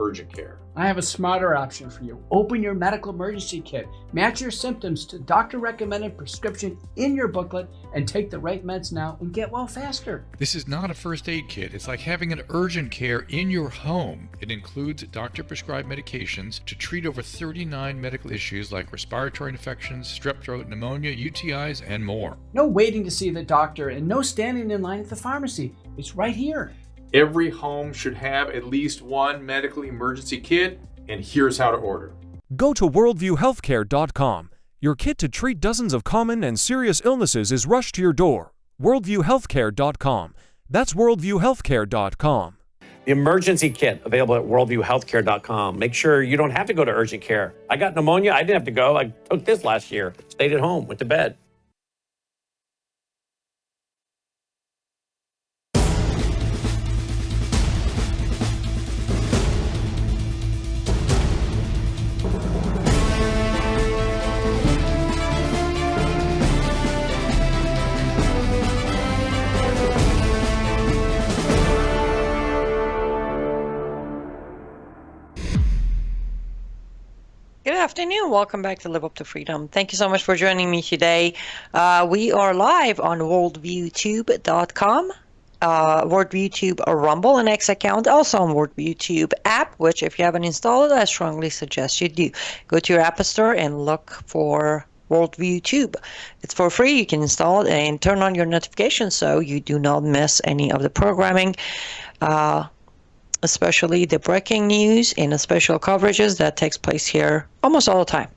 urgent care. I have a smarter option for you. Open your medical emergency kit. Match your symptoms to doctor-recommended prescription in your booklet and take the right meds now and get well faster. This is not a first aid kit. It's like having an urgent care in your home. It includes doctor-prescribed medications to treat over 39 medical issues like respiratory infections, strep throat, pneumonia, UTIs, and more. No waiting to see the doctor and no standing in line at the pharmacy. It's right here. Every home should have at least one medical emergency kit, and here's how to order. Go to worldviewhealthcare.com. Your kit to treat dozens of common and serious illnesses is rushed to your door. worldviewhealthcare.com. That's worldviewhealthcare.com. The emergency kit available at worldviewhealthcare.com. Make sure you don't have to go to urgent care. I got pneumonia. I didn't have to go. I took this last year. Stayed at home, went to bed. Good afternoon. Welcome back to Live Up to Freedom. Thank you so much for joining me today. We are live on worldviewtube.com, WorldviewTube Rumble and X account, also on WorldviewTube app, which if you haven't installed it, I strongly suggest you do. Go to your app store and look for WorldviewTube. It's for free. You can install it and turn on your notifications so you do not miss any of the programming. Especially the breaking news and the special coverages that takes place here almost all the time.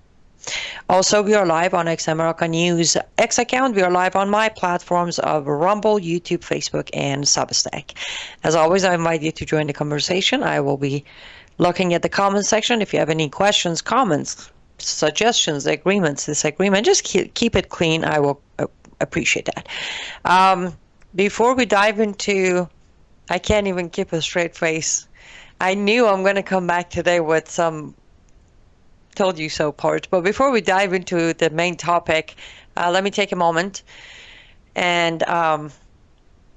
Also, we are live on X America News X account. We are live on my platforms of Rumble, YouTube, Facebook, and Substack. As always, I invite you to join the conversation. I will be looking at the comment section. If you have any questions, comments, suggestions, agreements, disagreement, just keep it clean. I will appreciate that. Before we dive into I can't even keep a straight face. I knew I'm going to come back today with some told you so parts. But before we dive into the main topic, let me take a moment and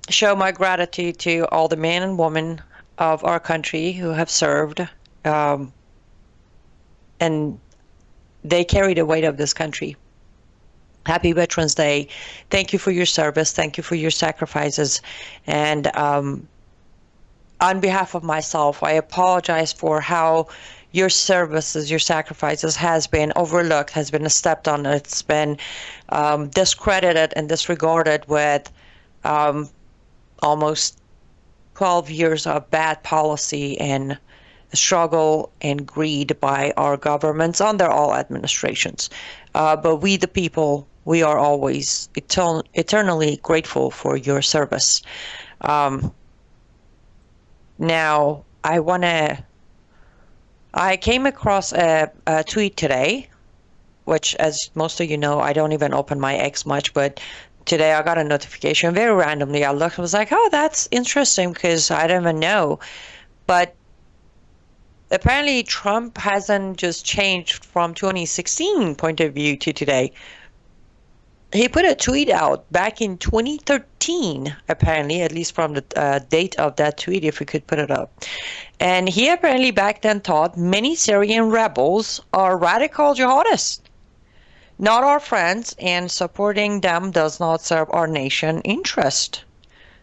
show my gratitude to all the men and women of our country who have served. And they carry the weight of this country. Happy Veterans Day. Thank you for your service. Thank you for your sacrifices. And on behalf of myself, I apologize for how your services, your sacrifices has been overlooked, has been stepped on. It's been discredited and disregarded with almost 12 years of bad policy and struggle and greed by our governments under all administrations. But we, the people, we are always eternally grateful for your service. Now, I came across a tweet today, which, as most of you know, I don't even open my X much, but today I got a notification very randomly. I looked and was like, oh, that's interesting because I don't even know. But apparently Trump hasn't just changed from 2016 point of view to today. He put a tweet out back in 2013, apparently, at least from the date of that tweet, if we could put it up. And he apparently back then thought many Syrian rebels are radical jihadists, not our friends, and supporting them does not serve our nation interest.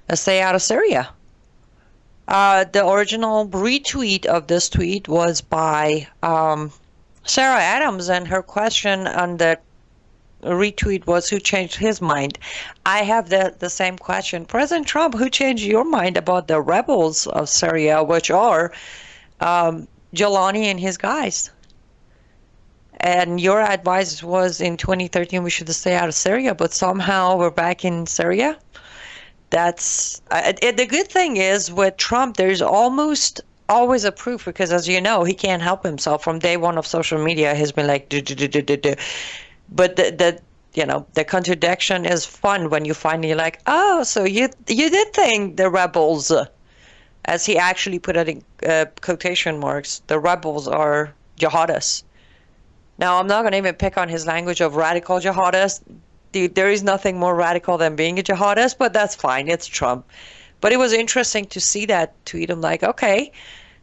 Let's stay out of Syria. The original retweet of this tweet was by Sarah Adams, and her question on the retweet was, who changed his mind? I have the same question. President Trump, who changed your mind about the rebels of Syria, which are Al-Julani and his guys? And your advice was in 2013 we should stay out of Syria, but somehow we're back in Syria. That's the good thing is with Trump, there's almost always a proof, because as you know, he can't help himself. From day one of social media, he's been like, but the contradiction is fun when you finally like, oh, so you did think the rebels, as he actually put it in quotation marks, the rebels are jihadists. Now, I'm not going to even pick on his language of radical jihadists. There is nothing more radical than being a jihadist, but that's fine. It's Trump. But it was interesting to see that tweet. I'm like, okay,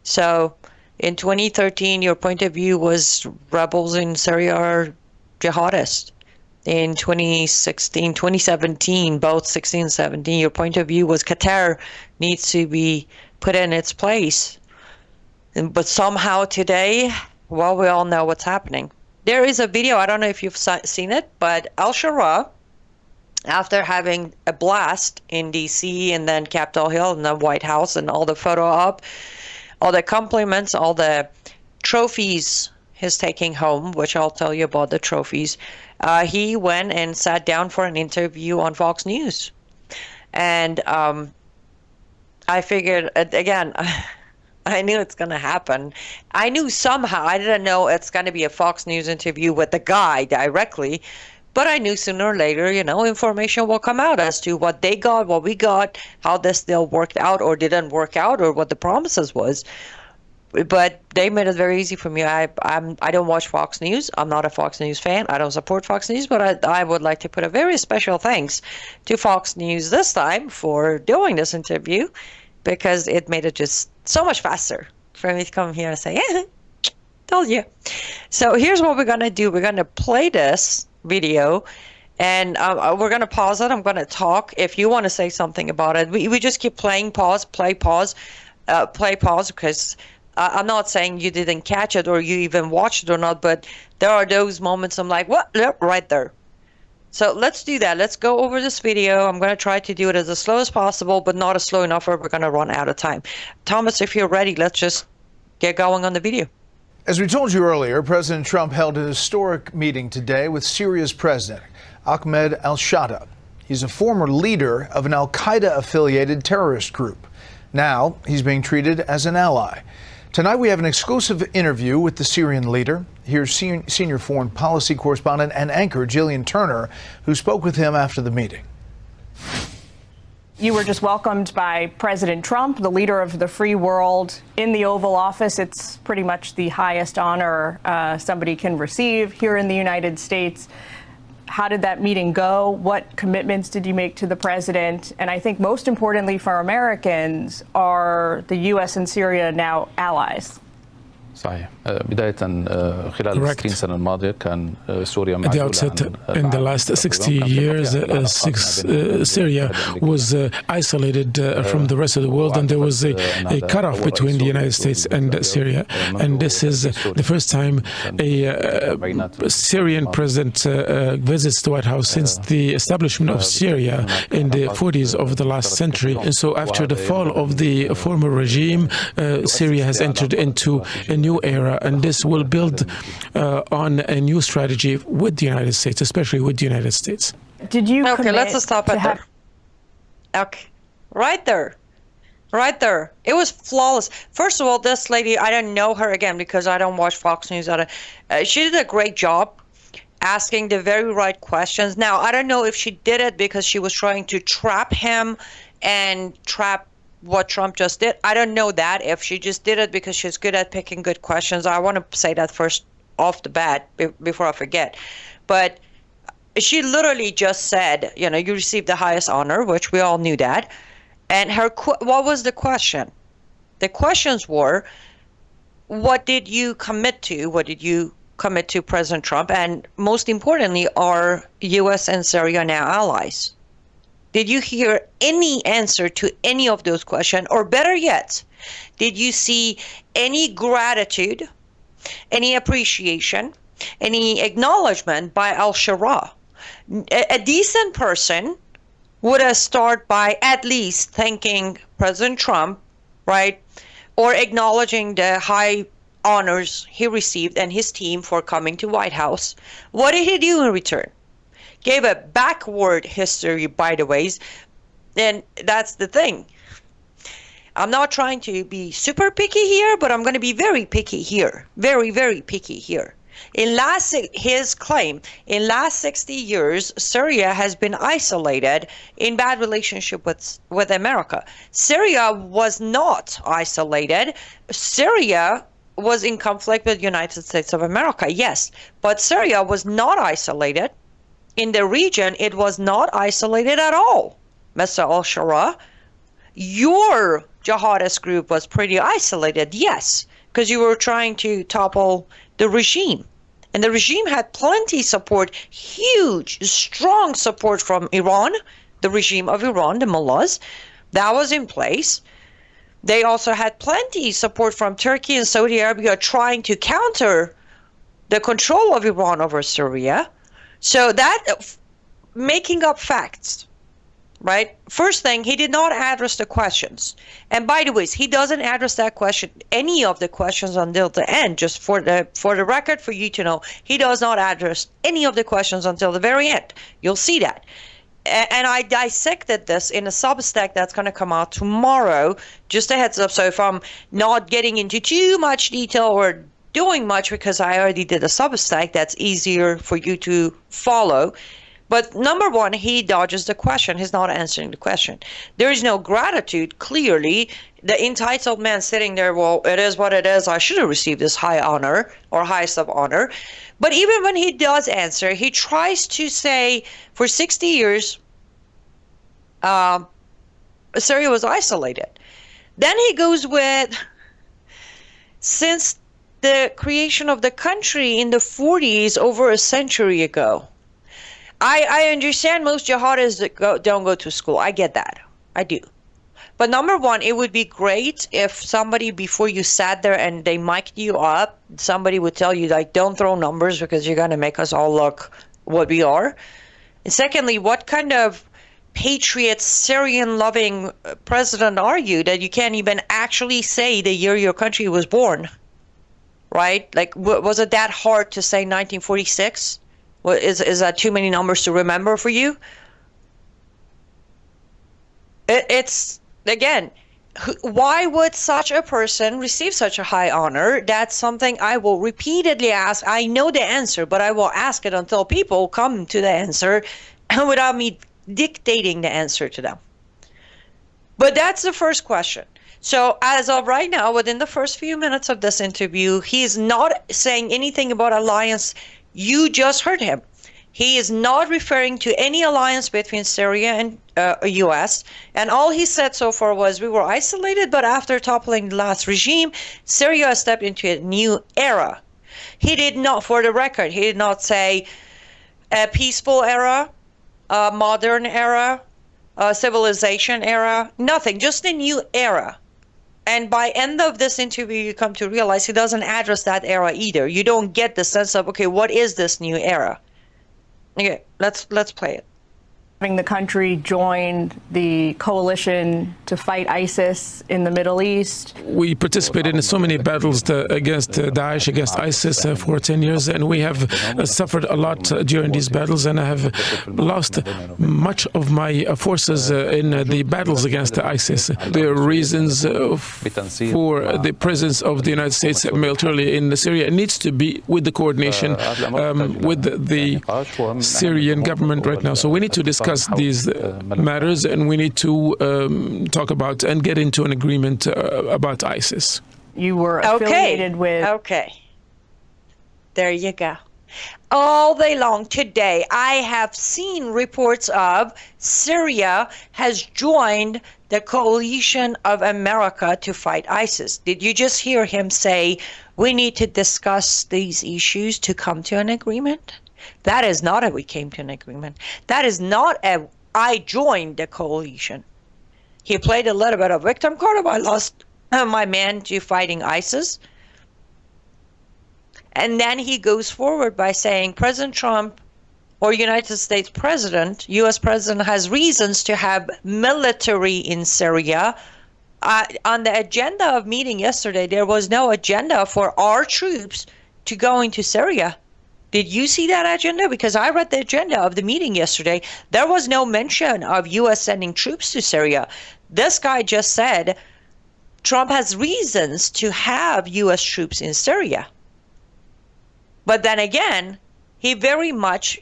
so In 2013, your point of view was rebels in Syria are jihadists. In 2017, both 16 and 17, your point of view was Qatar needs to be put in its place. But somehow today, well, we all know what's happening. There is a video, I don't know if you've seen it, but Al-Sharaa, after having a blast in DC and then Capitol Hill and the White House and all the photo op, all the compliments, all the trophies he's taking home, which I'll tell you about the trophies, he went and sat down for an interview on Fox News. And I figured, again, I knew it's going to happen. I knew somehow, I didn't know it's going to be a Fox News interview with the guy directly, but I knew sooner or later, information will come out as to what they got, what we got, how this deal worked out or didn't work out, or what the promises was. But they made it very easy for me. I don't watch Fox News. I'm not a Fox News fan. I don't support Fox News, but I would like to put a very special thanks to Fox News this time for doing this interview, because it made it just so much faster for me to come here and say, told you. So here's what we're going to do. We're going to play this video, and we're going to pause it. I'm going to talk. If you want to say something about it, we just keep playing, pause, play, pause, play, pause, because I'm not saying you didn't catch it or you even watched it or not, but there are those moments I'm like, what? Yep, right there. So let's do that. Let's go over this video. I'm going to try to do it as slow as possible, but not as slow enough or we're going to run out of time. Thomas, if you're ready, let's just get going on the video. As we told you earlier, President Trump held a historic meeting today with Syria's president, Ahmed al-Sharaa. He's a former leader of an al-Qaeda-affiliated terrorist group. Now he's being treated as an ally. Tonight we have an exclusive interview with the Syrian leader. Here's senior foreign policy correspondent and anchor Jillian Turner, who spoke with him after the meeting. You were just welcomed by President Trump, the leader of the free world, in the Oval Office. It's pretty much the highest honor somebody can receive here in the United States. How did that meeting go? What commitments did you make to the president? And I think most importantly for Americans, are the U.S. and Syria now allies? صحيح. بداية خلال 60 سنة الماضية كان سوريا At the outset, in the last 60 years, Syria was isolated from the rest of the world, and there was a cutoff between the United States and Syria. And this is the first time a Syrian president visits the White House since the establishment of Syria in the 40s of the last century. And so after the fall of the former regime, Syria has entered into a new era, and this will build on a new strategy with the United States, especially with the United States. Did you Okay, let's stop it there. Okay, right there. It was flawless. First of all, this lady, I don't know her again because I don't watch Fox News. She did a great job asking the very right questions. Now, I don't know if she did it because she was trying to trap him and trap what Trump just did. I don't know that. If she just did it because she's good at picking good questions, I want to say that first off the bat before I forget. But she literally just said, you received the highest honor, which we all knew that. And what was the question? The questions were, what did you commit to? What did you commit to President Trump? And most importantly, are U.S. and Syria now allies? Did you hear any answer to any of those questions? Or better yet, did you see any gratitude, any appreciation, any acknowledgement by Al-Sharaa? A decent person would have started by at least thanking President Trump, right? Or acknowledging the high honors he received and his team for coming to White House. What did he do in return? Gave a backward history, by the ways, and that's the thing. I'm not trying to be super picky here, but I'm going to be very picky here. Very, very picky here. His claim, in last 60 years, Syria has been isolated in bad relationship with America. Syria was not isolated. Syria was in conflict with the United States of America, yes, but Syria was not isolated. In the region, it was not isolated at all, Mr. Al-Sharaa. Your jihadist group was pretty isolated, yes, because you were trying to topple the regime. And the regime had plenty support, huge, strong support from Iran, the regime of Iran, the mullahs. That was in place. They also had plenty support from Turkey and Saudi Arabia trying to counter the control of Iran over Syria. So that, making up facts, right? First thing, he did not address the questions. And by the way, he doesn't address that question, any of the questions until the end, just for the record, for you to know, he does not address any of the questions until the very end. You'll see that. And I dissected this in a Substack that's going to come out tomorrow. Just a heads up. So if I'm not getting into too much detail or doing much, because I already did a Substack, that's easier for you to follow. But number one, he dodges the question. He's not answering the question. There is no gratitude, clearly. The entitled man sitting there, well, it is what it is. I should have received this high honor or highest of honor. But even when he does answer, he tries to say for 60 years, Syria was isolated. Then he goes with, since the creation of the country in the 40s, over a century ago. I understand most jihadists don't go to school. I get that. I do. But number one, it would be great if somebody, before you sat there and they mic'd you up, somebody would tell you, like, don't throw numbers because you're going to make us all look what we are. And secondly, what kind of patriot, Syrian-loving president are you that you can't even actually say the year your country was born? Right? Like, was it that hard to say 1946? Is that too many numbers to remember for you? It's, again, why would such a person receive such a high honor? That's something I will repeatedly ask. I know the answer, but I will ask it until people come to the answer without me dictating the answer to them. But that's the first question. So as of right now, within the first few minutes of this interview, he is not saying anything about alliance. You just heard him. He is not referring to any alliance between Syria and U.S. And all he said so far was we were isolated, but after toppling the last regime, Syria stepped into a new era. He did not, for the record, he did not say a peaceful era, a modern era, a civilization era, nothing, just a new era. And by end of this interview, you come to realize he doesn't address that era either. You don't get the sense of, okay, what is this new era? Okay, let's play it. Having the country join the coalition to fight ISIS in the Middle East. We participated in so many battles against Daesh, against ISIS for 10 years, and we have suffered a lot during these battles, and I have lost much of my forces in the battles against ISIS. The reasons for the presence of the United States militarily in Syria needs to be with the coordination with the Syrian government right now. So we need to discuss these matters, and we need to talk about and get into an agreement about ISIS. You were affiliated with... Okay. There you go. All day long today, I have seen reports of Syria has joined the coalition of America to fight ISIS. Did you just hear him say, we need to discuss these issues to come to an agreement? That is not a we came to an agreement. That is not a I joined the coalition. He played a little bit of victim card. I lost my man to fighting ISIS. And then he goes forward by saying President Trump or United States President, U.S. President, has reasons to have military in Syria. On the agenda of meeting yesterday, there was no agenda for our troops to go into Syria. Did you see that agenda? Because I read the agenda of the meeting yesterday. There was no mention of U.S. sending troops to Syria. This guy just said Trump has reasons to have U.S. troops in Syria. But then again, he very much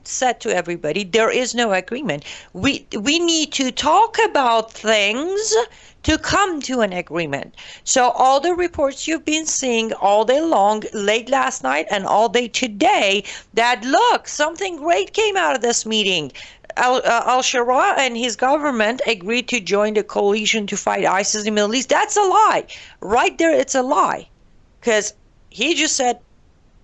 said to everybody, there is no agreement. We need to talk about things to come to an agreement. So all the reports you've been seeing all day long, late last night and all day today, that look, something great came out of this meeting. Al-Sharaa and his government agreed to join the coalition to fight ISIS in the Middle East. That's a lie. Right there, it's a lie. Because he just said,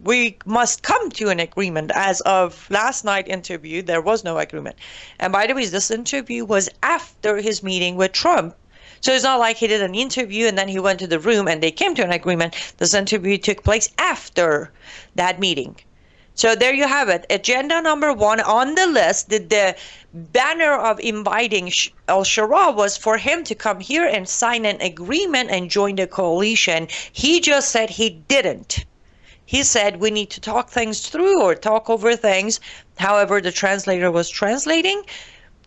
we must come to an agreement. As of last night's interview, there was no agreement. And by the way, this interview was after his meeting with Trump. So it's not like he did an interview and then he went to the room and they came to an agreement. This interview took place after that meeting. So there you have it. Agenda number 1 on the list, the banner of inviting Al-Sharaa was for him to come here and sign an agreement and join the coalition. He just said he didn't. He said we need to talk things through or talk over things. However, the translator was translating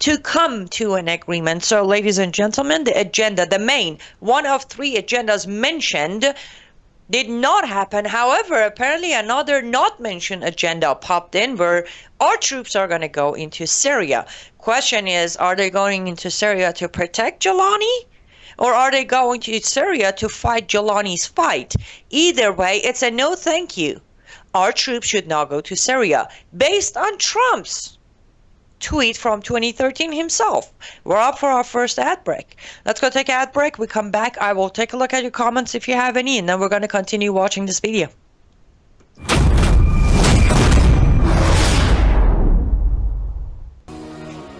to come to an agreement. So, ladies and gentlemen, the agenda, the main, one of 3 agendas mentioned did not happen. However, apparently another not mentioned agenda popped in where our troops are going to go into Syria. Question is, are they going into Syria to protect Julani? Or are they going to Syria to fight Julani's fight? Either way, it's a no thank you. Our troops should not go to Syria. Based on Trump's tweet from 2013 himself. We're up for our first ad break. Let's go take an ad break. We come back. I will take a look at your comments if you have any, and then we're going to continue watching this video.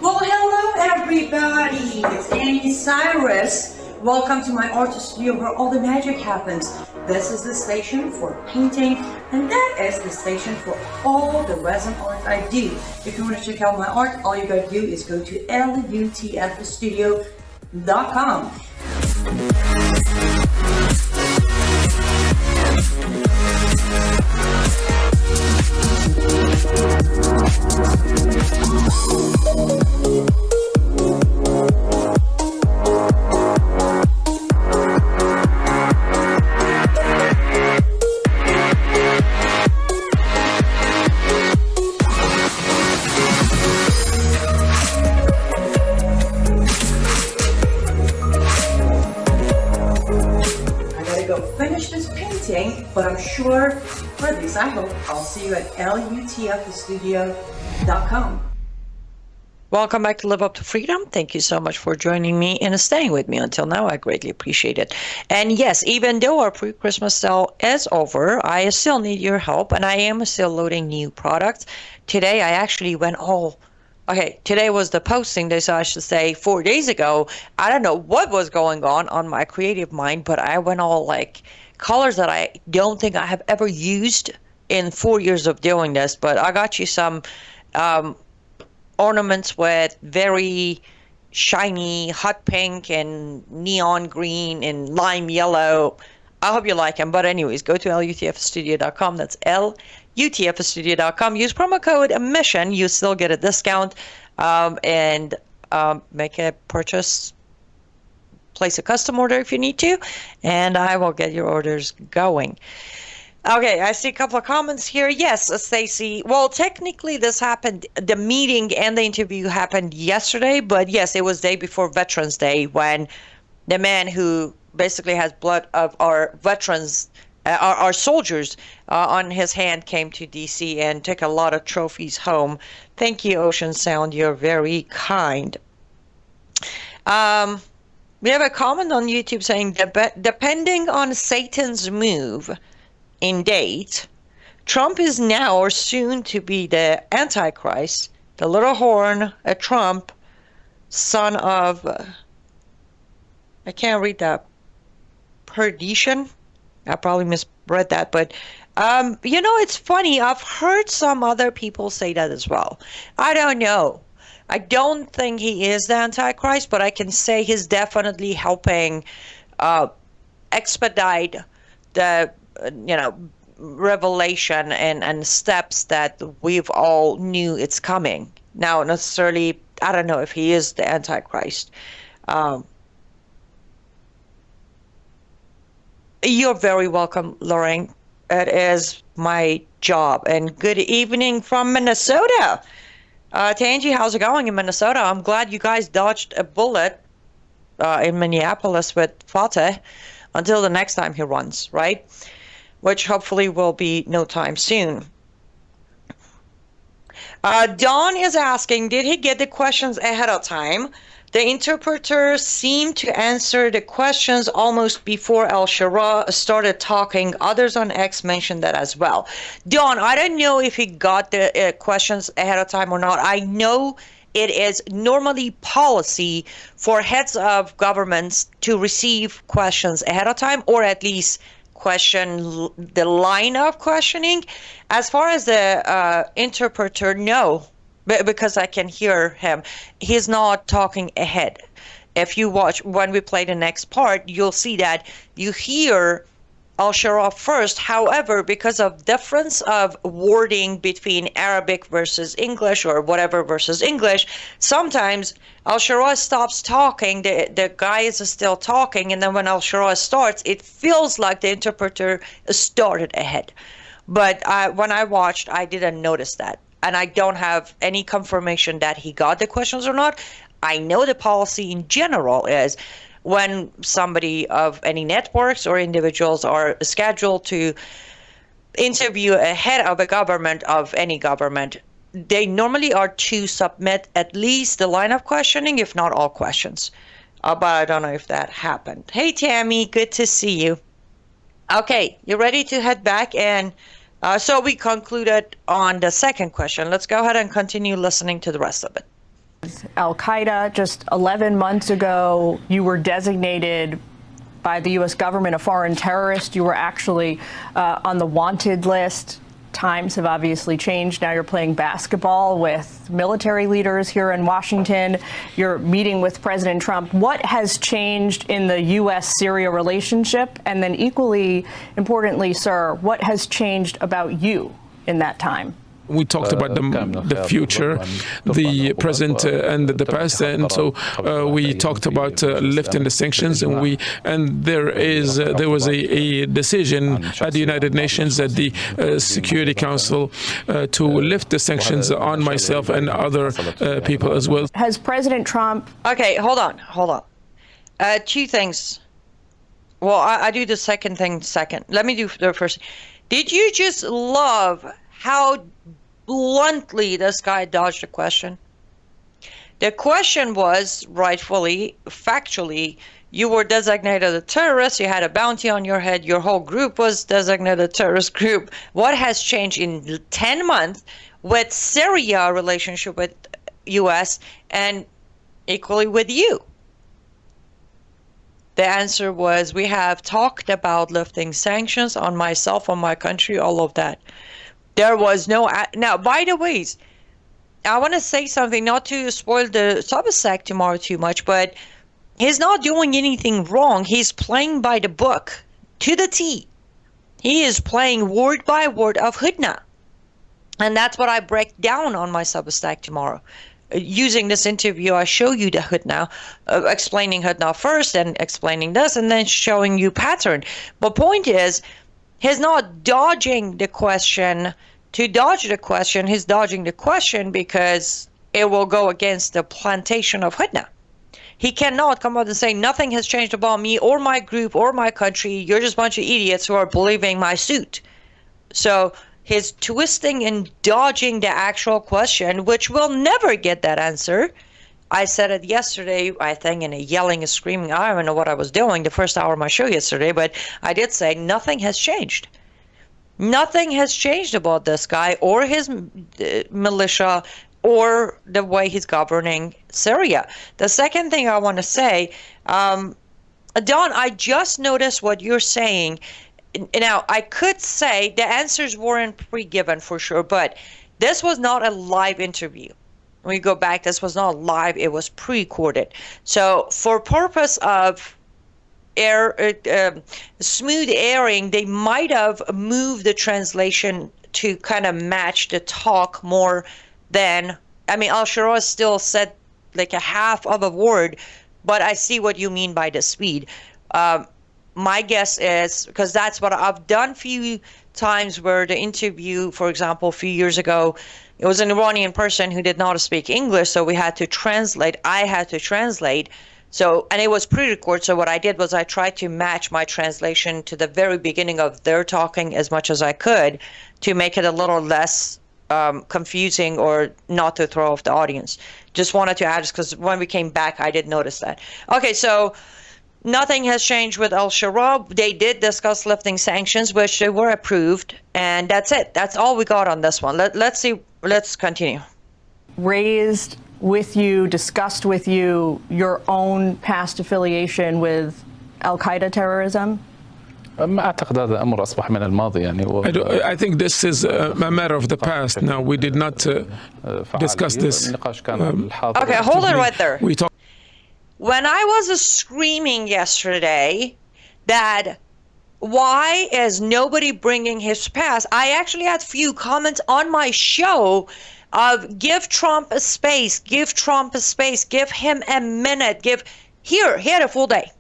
Well, hello everybody. It's Annie Cyrus. Welcome to my art studio where all the magic happens. This is the station for painting, and that is the station for all the resin art I do. If you want to check out my art, all you gotta do is go to lutfstudio.com. But I'm sure, or at least I hope, I'll see you at lutfstudio.com. Welcome back to Live Up to Freedom. Thank you so much for joining me and staying with me until now. I greatly appreciate it. And yes, even though our pre-Christmas sale is over, I still need your help, and I am still loading new products. Today, I actually went today was the posting day, so I should say 4 days ago. I don't know what was going on my creative mind, but I went all like colors that I don't think I have ever used in 4 years of doing this, but I got you some ornaments with very shiny hot pink and neon green and lime yellow. I hope you like them, but anyways, go to lutfstudio.com. That's lutfstudio.com. Use promo code EMISSION. You still get a discount, and make a purchase. Place a custom order if you need to, and I will get your orders going. Okay, I see a couple of comments here. Yes, Stacy. Well, technically this happened, the meeting and the interview happened yesterday, but yes, it was day before Veterans Day when the man who basically has blood of our veterans, our soldiers on his hand came to DC and took a lot of trophies home. Thank you, Ocean Sound. You're very kind. We have a comment on YouTube saying, depending on Satan's move in date, Trump is now or soon to be the Antichrist, the little horn, a Trump, son of, I can't read that, perdition? I probably misread that, but, you know, it's funny. I've heard some other people say that as well. I don't know. I don't think he is the Antichrist, but I can say he's definitely helping expedite the, revelation and steps that we've all knew it's coming. Now, necessarily, I don't know if he is the Antichrist. You're very welcome, Lorraine. It is my job. And good evening from Minnesota. Tangi, how's it going in Minnesota? I'm glad you guys dodged a bullet in Minneapolis with Fateh until the next time he runs, right? Which hopefully will be no time soon. Don is asking, did he get the questions ahead of time? The interpreter seemed to answer the questions almost before Al-Sharaa started talking. Others on X mentioned that as well. Don, I don't know if he got the questions ahead of time or not. I know it is normally policy for heads of governments to receive questions ahead of time, or at least question the line of questioning. As far as the interpreter, no. Because I can hear him. He's not talking ahead. If you watch, when we play the next part, you'll see that you hear Al-Sharaa first. However, because of difference of wording between Arabic versus English or whatever versus English, sometimes Al-Sharaa stops talking, the guy is still talking, and then when Al-Sharaa starts, it feels like the interpreter started ahead. But when I watched, I didn't notice that. And I don't have any confirmation that he got the questions or not. I know the policy in general is when somebody of any networks or individuals are scheduled to interview a head of a government, of any government, they normally are to submit at least the line of questioning, if not all questions. But I don't know if that happened. Hey, Tammy, good to see you. Okay, you ready to head back? And so we concluded on the second question. Let's go ahead and continue listening to the rest of it. Al-Qaeda, just 11 months ago, you were designated by the U.S. government a foreign terrorist. You were actually on the wanted list. Times have obviously changed. Now you're playing basketball with military leaders here in Washington. You're meeting with President Trump. What has changed in the U.S.-Syria relationship? And then equally importantly, sir, what has changed about you in that time? We talked about the future, the present, and the past, and so we talked about lifting the sanctions, and there was a decision at the United Nations, at the Security Council, to lift the sanctions on myself and other people as well. Has President Trump? Okay, hold on. Two things. Well, I do the second thing second. Let me do the first. Did you just love how bluntly this guy dodged the question? The question was, rightfully, factually, you were designated a terrorist, you had a bounty on your head, your whole group was designated a terrorist group. What has changed in 10 months with Syria relationship with US and equally with you? The answer was, we have talked about lifting sanctions on myself, on my country, all of that. There was no... Now, by the way, I want to say something, not to spoil the Substack tomorrow too much, but he's not doing anything wrong. He's playing by the book, to the T. He is playing word by word of Hudna. And that's what I break down on my Substack tomorrow. Using this interview, I show you the Hudna, explaining Hudna first and explaining this, and then showing you pattern. But point is, he's not dodging the question to dodge the question. He's dodging the question because it will go against the plantation of Hudna. He cannot come out and say, nothing has changed about me or my group or my country. You're just a bunch of idiots who are believing my suit. So he's twisting and dodging the actual question, which will never get that answer. I said it yesterday, I think, in a yelling and screaming. I don't even know what I was doing the first hour of my show yesterday, but I did say nothing has changed. Nothing has changed about this guy or his militia or the way he's governing Syria. The second thing I want to say, Don, I just noticed what you're saying. Now, I could say the answers weren't pre-given for sure, but this was not a live interview. When we go back, this was not live, it was pre-recorded. So for purpose of smooth airing, they might have moved the translation to kind of match the talk more than, I mean, Al-Sharaa still said like a half of a word, but I see what you mean by the speed. My guess is, because that's what I've done a few times where the interview, for example, a few years ago, it was an Iranian person who did not speak English, so we had to translate. I had to translate. So, and it was pre-recorded, so what I did was I tried to match my translation to the very beginning of their talking as much as I could to make it a little less confusing or not to throw off the audience. Just wanted to add, because when we came back, I did notice that. Okay, so nothing has changed with Al-Sharaa. They did discuss lifting sanctions, which they were approved, and that's it. That's all we got on this one. Let's see. Let's continue. Raised with you, discussed with you, your own past affiliation with Al-Qaeda terrorism? ما أعتقد هذا أمر أصبح من الماضي يعني. I think this is a matter of the past now. We did not discuss this. Okay, hold on right there. When I was screaming yesterday that why is nobody bringing his past, I actually had few comments on my show of give Trump a space, give Trump a space, give him a minute, he had a full day.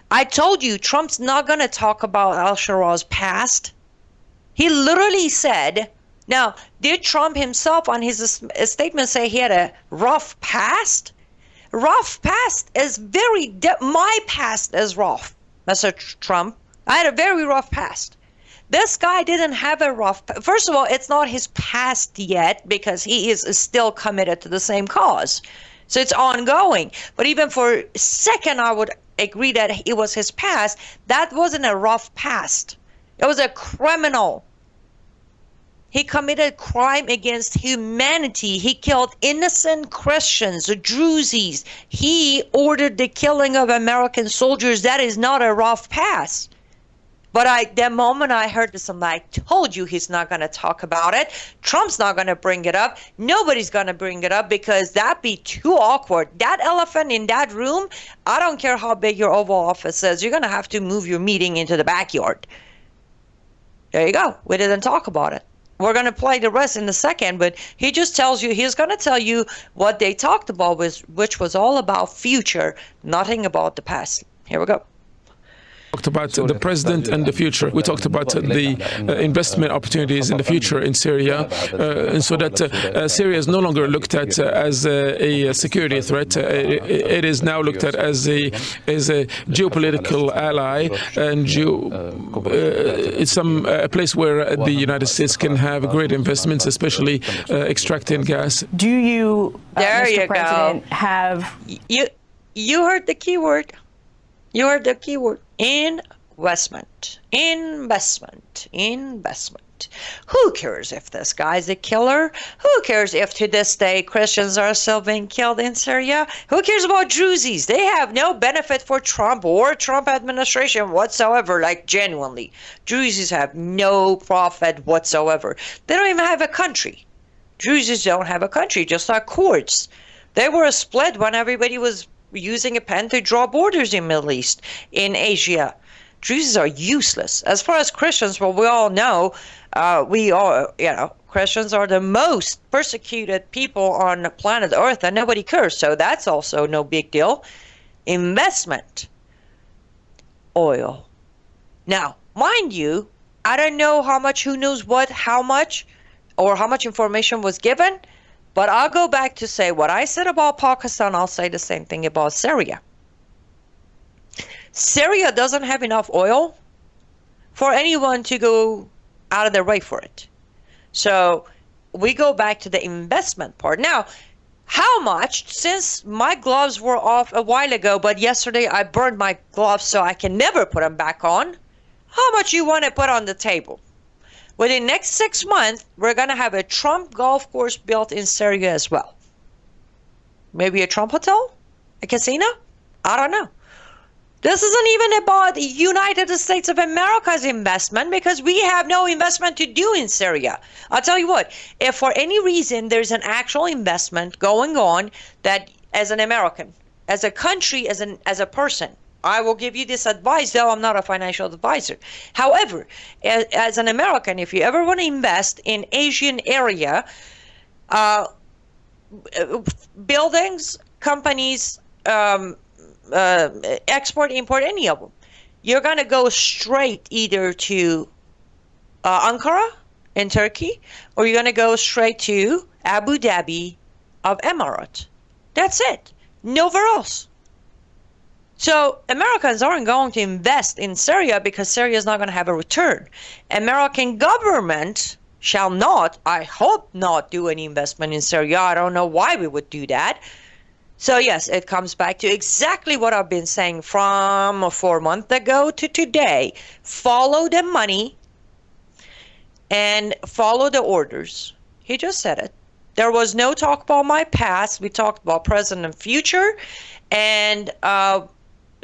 I told you Trump's not going to talk about Al-Sharaa's past. He literally said, now, did Trump himself on his statement say he had a rough past? Rough past is my past is rough, Mr. Trump. I had a very rough past. This guy didn't have a rough past. First of all, it's not his past yet because he is still committed to the same cause. So it's ongoing. But even for a second, I would agree that it was his past. That wasn't a rough past. It was a criminal. He committed crime against humanity. He killed innocent Christians, Druzes. He ordered the killing of American soldiers. That is not a rough past. But the moment I heard this, I'm like, I told you he's not going to talk about it. Trump's not going to bring it up. Nobody's going to bring it up because that'd be too awkward. That elephant in that room, I don't care how big your Oval Office is, you're going to have to move your meeting into the backyard. There you go. We didn't talk about it. We're going to play the rest in a second, but he just tells you, he's going to tell you what they talked about, which was all about future, nothing about the past. Here we go. Talked about the president and the future. We talked about the investment opportunities in the future in Syria, and so that Syria is no longer looked at as a security threat. It is now looked at as a geopolitical ally, and it's a place where the United States can have great investments, especially extracting gas. Do you, Mr. President, have you heard the keyword? You heard the keyword. Investment. Investment. Investment. Who cares if this guy's a killer? Who cares if to this day Christians are still being killed in Syria? Who cares about Druzes? They have no benefit for Trump or Trump administration whatsoever, like genuinely. Druzes have no profit whatsoever. They don't even have a country. Druzes don't have a country, just like Kurds. They were a split when everybody was using a pen to draw borders in Middle East, in Asia. Druzes are useless. As far as Christians, well, we all know, Christians are the most persecuted people on planet Earth, and nobody cares. So that's also no big deal. Investment. Oil. Now, mind you, I don't know how much, who knows what, how much, or how much information was given. But I'll go back to say what I said about Pakistan, I'll say the same thing about Syria. Syria doesn't have enough oil for anyone to go out of their way for it. So we go back to the investment part. Now, how much, since my gloves were off a while ago, but yesterday I burned my gloves so I can never put them back on, how much you want to put on the table? Within the next 6 months, we're going to have a Trump golf course built in Syria as well. Maybe a Trump hotel? A casino? I don't know. This isn't even about the United States of America's investment because we have no investment to do in Syria. I'll tell you what, if for any reason there's an actual investment going on that as an American, as a country, as a person, I will give you this advice, though I'm not a financial advisor. However, as an American, if you ever want to invest in Asian area, buildings, companies, export, import, any of them, you're going to go straight either to Ankara in Turkey, or you're going to go straight to Abu Dhabi of Emirates. That's it. Nowhere else. So Americans aren't going to invest in Syria because Syria is not going to have a return. American government shall not, I hope not, do any investment in Syria. I don't know why we would do that. So yes, it comes back to exactly what I've been saying from 4 months ago to today. Follow the money and follow the orders. He just said it. There was no talk about my past. We talked about present and future. And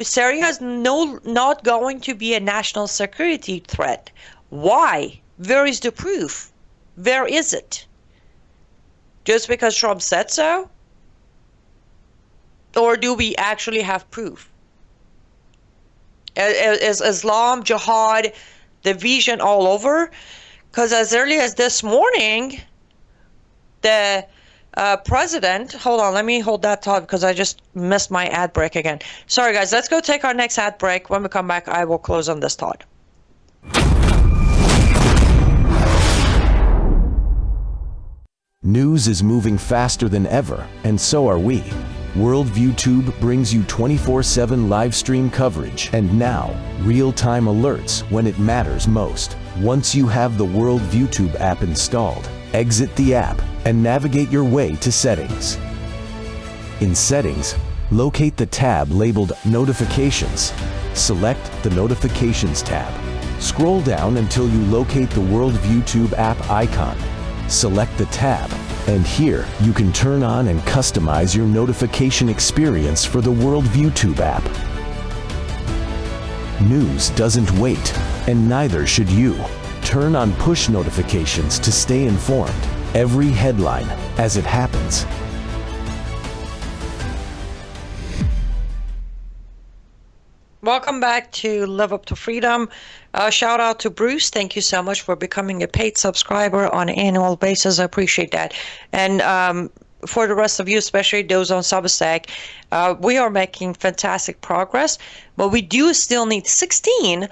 Syria is not going to be a national security threat. Why? Where is the proof? Where is it? Just because Trump said so? Or do we actually have proof? Is Islam, jihad, division all over? Because as early as this morning, the president, hold on, let me hold that thought because I just missed my ad break again. Sorry guys, let's go take our next ad break. When we come back, I will close on this thought. News is moving faster than ever, and so are we. Worldview Tube brings you 24/7 live stream coverage and now real-time alerts when it matters most. Once you have the Worldview Tube app installed, exit the app and navigate your way to Settings. In Settings, locate the tab labeled Notifications. Select the Notifications tab. Scroll down until you locate the Worldview Tube app icon. Select the tab, and here you can turn on and customize your notification experience for the Worldview Tube app. News doesn't wait, and neither should you. Turn on push notifications to stay informed. Every headline as it happens. Welcome back to Live Up to Freedom. Shout out to Bruce. Thank you so much for becoming a paid subscriber on an annual basis. I appreciate that. And for the rest of you, especially those on Substack, we are making fantastic progress, but we do still need 16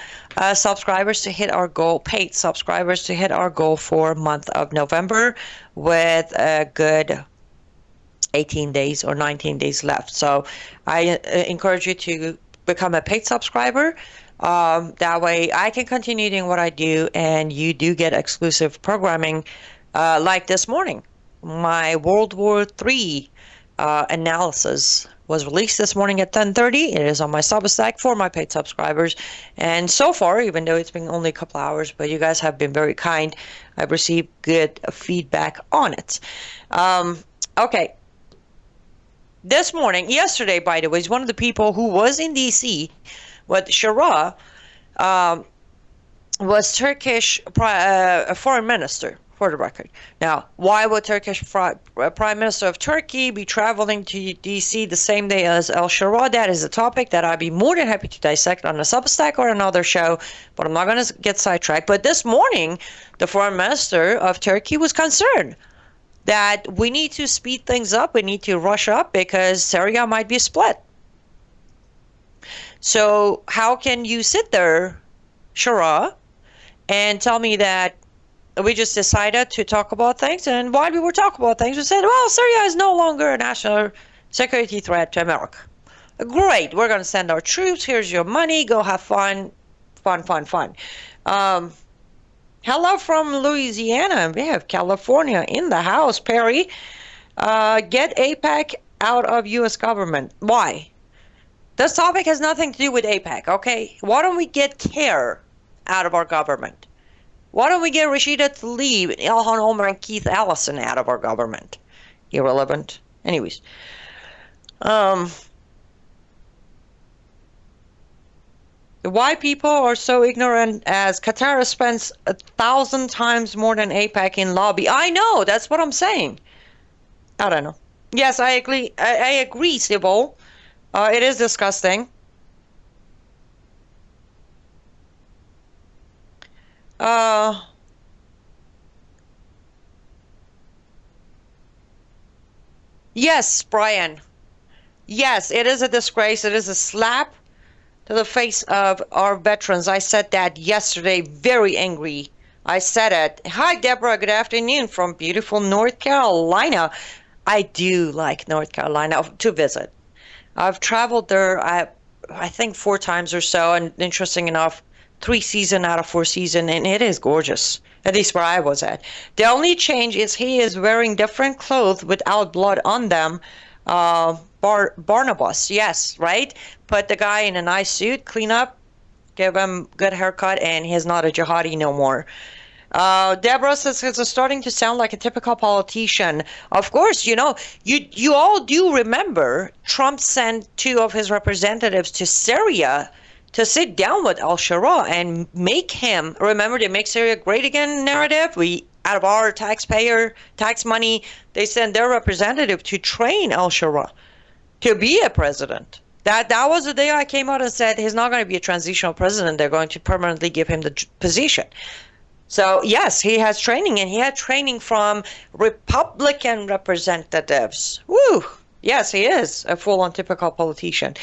subscribers to hit our goal, paid subscribers to hit our goal for month of November, with a good 18 days or 19 days left. So I encourage you to become a paid subscriber. That way I can continue doing what I do, and you do get exclusive programming like this morning. My World War III analysis was released this morning at 10:30. It is on my Substack for my paid subscribers. And so far, even though it's been only a couple hours, but you guys have been very kind, I've received good feedback on it. Okay. This morning, yesterday, by the way, is one of the people who was in D.C. with Sharaa, was Turkish foreign minister, for the record. Now, why would Turkish Prime Minister of Turkey be traveling to D.C. the same day as Al-Sharaa? That is a topic that I'd be more than happy to dissect on a Substack or another show, but I'm not going to get sidetracked. But this morning, the foreign minister of Turkey was concerned that we need to speed things up, we need to rush up because Syria might be split. So how can you sit there, Sharaa, and tell me that we just decided to talk about things, and while we were talking about things, we said, well, Syria is no longer a national security threat to America. Great, we're going to send our troops, here's your money, go have fun. Hello from Louisiana. We have California in the house. Perry, get AIPAC out of U.S. government. Why? This topic has nothing to do with AIPAC, okay? Why don't we get CARE out of our government? Why don't we get Rashida Tlaib, Ilhan Omar, and Keith Ellison out of our government? Irrelevant. Anyways. Why people are so ignorant as Qatar spends 1,000 times more than AIPAC in lobby. I know, that's what I'm saying. I don't know. Yes, I agree. I agree, Sybil. It is disgusting. Yes, Brian. Yes, it is a disgrace. It is a slap to the face of our veterans. I said that yesterday, very angry. I said it. Hi, Deborah. Good afternoon from beautiful North Carolina. I do like North Carolina to visit. I've traveled there, I think 4 times or so, and interesting enough, 3 seasons out of 4 seasons, and it is gorgeous. At least where I was at. The only change is he is wearing different clothes without blood on them. Barnabas, yes, right? Put the guy in a nice suit, clean up, give him good haircut, and he's not a jihadi no more. Deborah says it's starting to sound like a typical politician. Of course, you know, you all do remember Trump sent 2 of his representatives to Syria to sit down with Al-Sharaa and make him, remember the Make Syria Great Again narrative? We, out of our taxpayer tax money, they sent their representative to train Al-Sharaa to be a president. That was the day I came out and said he's not going to be a transitional president. They're going to permanently give him the position. So yes, he has training, and he had training from Republican representatives. Woo! Yes, he is a full-on typical politician.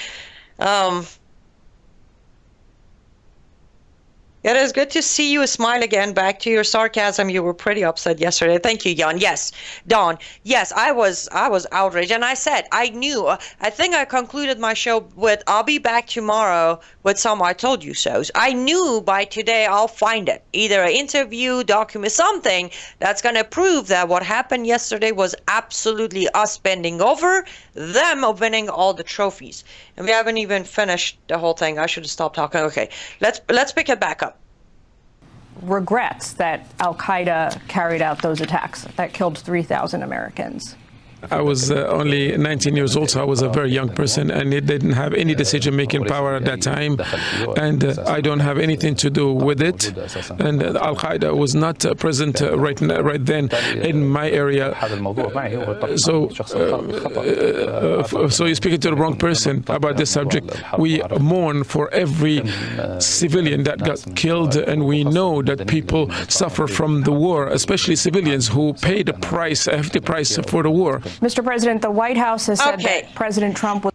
It is good to see you smile again. Back to your sarcasm. You were pretty upset yesterday. Thank you, Jan. Yes, Dawn. Yes, I was outraged, and I said I knew. I think I concluded my show with I'll be back tomorrow with some I told you so's. I knew by today I'll find it, either an interview, document, something that's going to prove that what happened yesterday was absolutely us bending over them winning all the trophies. And we haven't even finished the whole thing. I should have stopped talking. Okay, let's pick it back up. Regrets that Al-Qaeda carried out those attacks that killed 3,000 Americans. I was only 19 years old, so I was a very young person, and it didn't have any decision-making power at that time, and I don't have anything to do with it. And Al-Qaeda was not present right then in my area. So you're speaking to the wrong person about this subject. We mourn for every civilian that got killed, and we know that people suffer from the war, especially civilians who paid a hefty price for the war. Mr. President, the White House has said that President Trump was...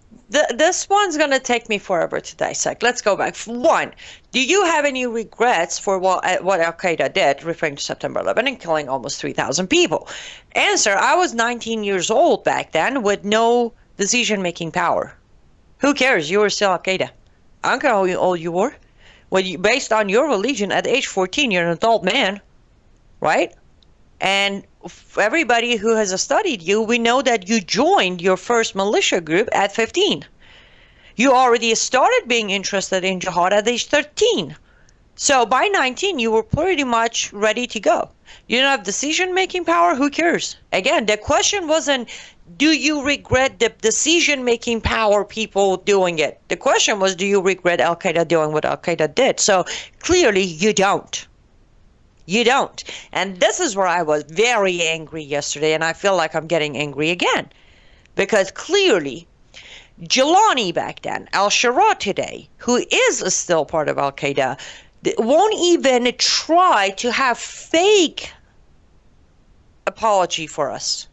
This one's going to take me forever to dissect. Let's go back. 1, do you have any regrets for what Al-Qaeda did, referring to September 11 and killing almost 3,000 people? Answer, I was 19 years old back then with no decision-making power. Who cares? You were still Al-Qaeda. I don't care how old you were. Well, based on your religion, at age 14, you're an adult man, right? And everybody who has studied you, we know that you joined your first militia group at 15. You already started being interested in jihad at age 13. So by 19, you were pretty much ready to go. You don't have decision-making power? Who cares? Again, the question wasn't, do you regret the decision-making power people doing it? The question was, do you regret Al-Qaeda doing what Al-Qaeda did? So clearly, you don't. You don't. And this is where I was very angry yesterday, and I feel like I'm getting angry again. Because clearly, Julani back then, Al-Sharaa today, who is still part of Al-Qaeda, won't even try to have fake apology for us.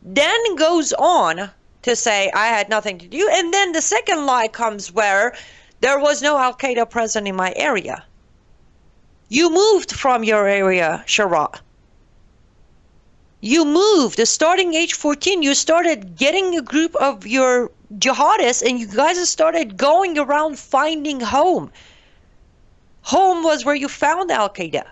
Then goes on to say, I had nothing to do. And then the second lie comes where there was no Al-Qaeda present in my area. You moved from your area, Sharaa. You moved. Starting age 14, you started getting a group of your jihadists, and you guys started going around finding home. Home was where you found Al-Qaeda.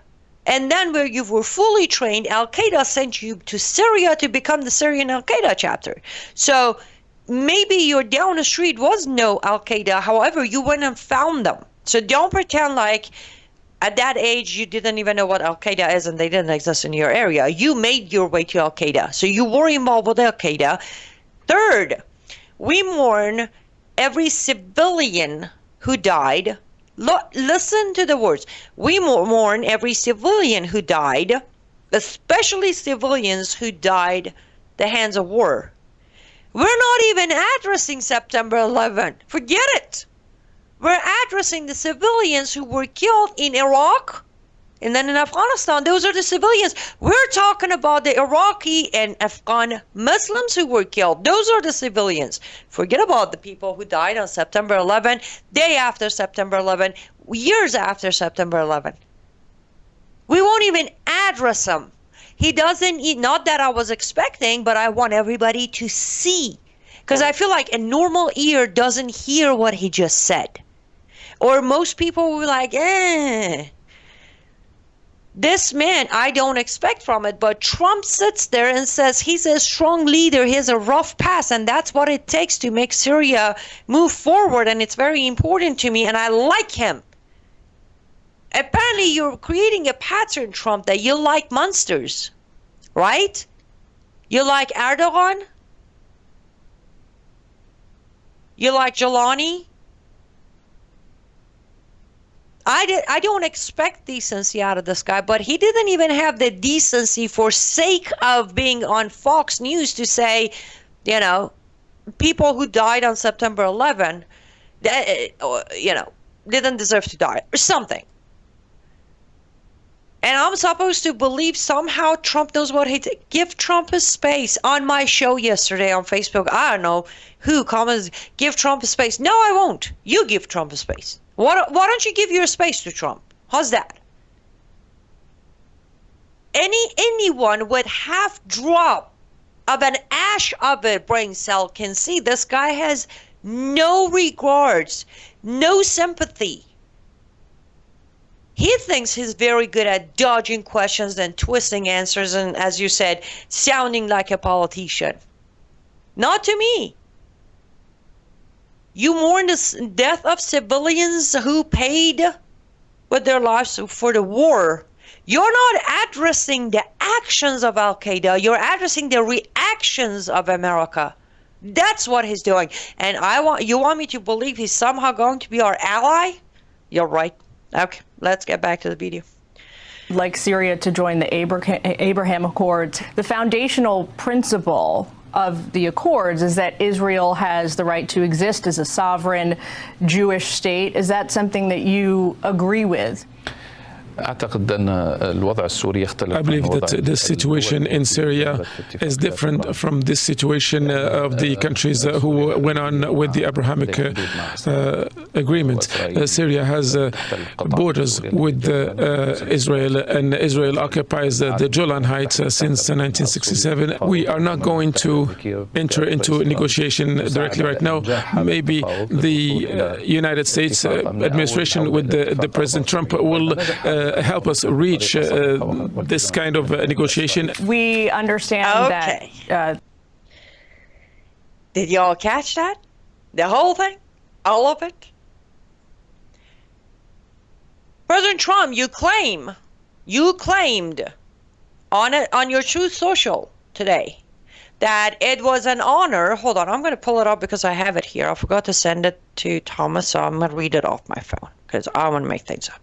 And then where you were fully trained, Al-Qaeda sent you to Syria to become the Syrian Al-Qaeda chapter. So maybe your down the street was no Al-Qaeda. However, you went and found them. So don't pretend like at that age, you didn't even know what Al-Qaeda is and they didn't exist in your area. You made your way to Al-Qaeda. So you were involved with Al-Qaeda. Third, we mourn every civilian who died. Listen to the words. We mourn every civilian who died, especially civilians who died the hands of war. We're not even addressing September 11. Forget it. We're addressing the civilians who were killed in Iraq and then in Afghanistan. Those are the civilians. We're talking about the Iraqi and Afghan Muslims who were killed. Those are the civilians. Forget about the people who died on September 11, day after September 11, years after September 11. We won't even address them. He doesn't, not that I was expecting, but I want everybody to see. Because I feel like a normal ear doesn't hear what he just said. Or most people will be like, This man, I don't expect from it, but Trump sits there and says he's a strong leader, he has a rough past, and that's what it takes to make Syria move forward, and it's very important to me, and I like him. Apparently, you're creating a pattern, Trump, that you like monsters, right? You like Erdogan? You like al-Julani? I don't expect decency out of this guy, but he didn't even have the decency for sake of being on Fox News to say, you know, people who died on September 11, you know, didn't deserve to die or something. And I'm supposed to believe somehow Trump knows what he did. Give Trump a space. On my show yesterday on Facebook, I don't know who comments, give Trump a space. No, I won't. You give Trump a space. Why don't you give your space to Trump? How's that? Anyone with half drop of an ash of a brain cell can see this guy has no regards, no sympathy. He thinks he's very good at dodging questions and twisting answers and, as you said, sounding like a politician. Not to me. You mourn the death of civilians who paid with their lives for the war. You're not addressing the actions of Al-Qaeda. You're addressing the reactions of America. That's what he's doing. And you want me to believe he's somehow going to be our ally? You're right. Okay, let's get back to the video. Like Syria to join the Abraham Accords, the foundational principle of the Accords is that Israel has the right to exist as a sovereign Jewish state. Is that something that you agree with? I believe that the situation in Syria is different from this situation of the countries who went on with the Abrahamic agreement. Syria has borders with Israel, and Israel occupies the Golan Heights since 1967. We are not going to enter into negotiation directly right now. Maybe the United States administration with the President Trump will help us reach this kind of negotiation. We understand that. Did y'all catch that? The whole thing? All of it? President Trump, you claimed on your Truth Social today that it was an honor. Hold on, I'm going to pull it up because I have it here. I forgot to send it to Thomas, so I'm going to read it off my phone because I want to make things up.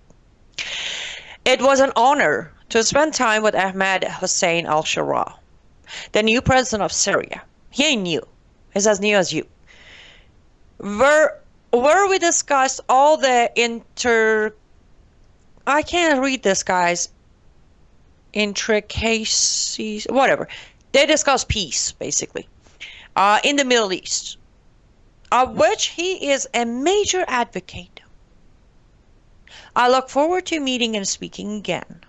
It was an honor to spend time with Ahmed Hussein al-Sharaa, the new president of Syria. He ain't new. He's as new as you. Where we discussed all the I can't read this, guys. Intricacies, whatever. They discussed peace, basically, in the Middle East, of which he is a major advocate. I look forward to meeting and speaking again.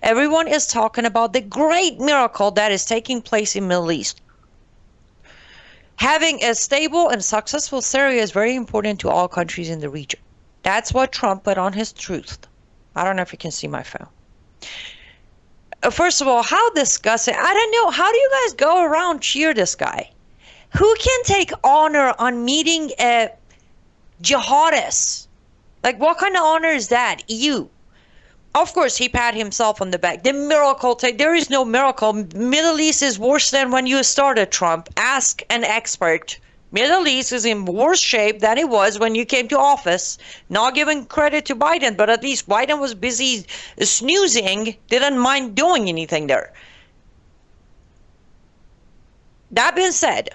Everyone is talking about the great miracle that is taking place in the Middle East. Having a stable and successful Syria is very important to all countries in the region. That's what Trump put on his truth. I don't know if you can see my phone. First of all, how disgusting. I don't know. How do you guys go around cheer this guy? Who can take honor on meeting a jihadist? Like, what kind of honor is that? You. Of course, he pat himself on the back. The miracle, there is no miracle. Middle East is worse than when you started, Trump. Ask an expert. Middle East is in worse shape than it was when you came to office. Not giving credit to Biden, but at least Biden was busy snoozing, didn't mind doing anything there. That being said,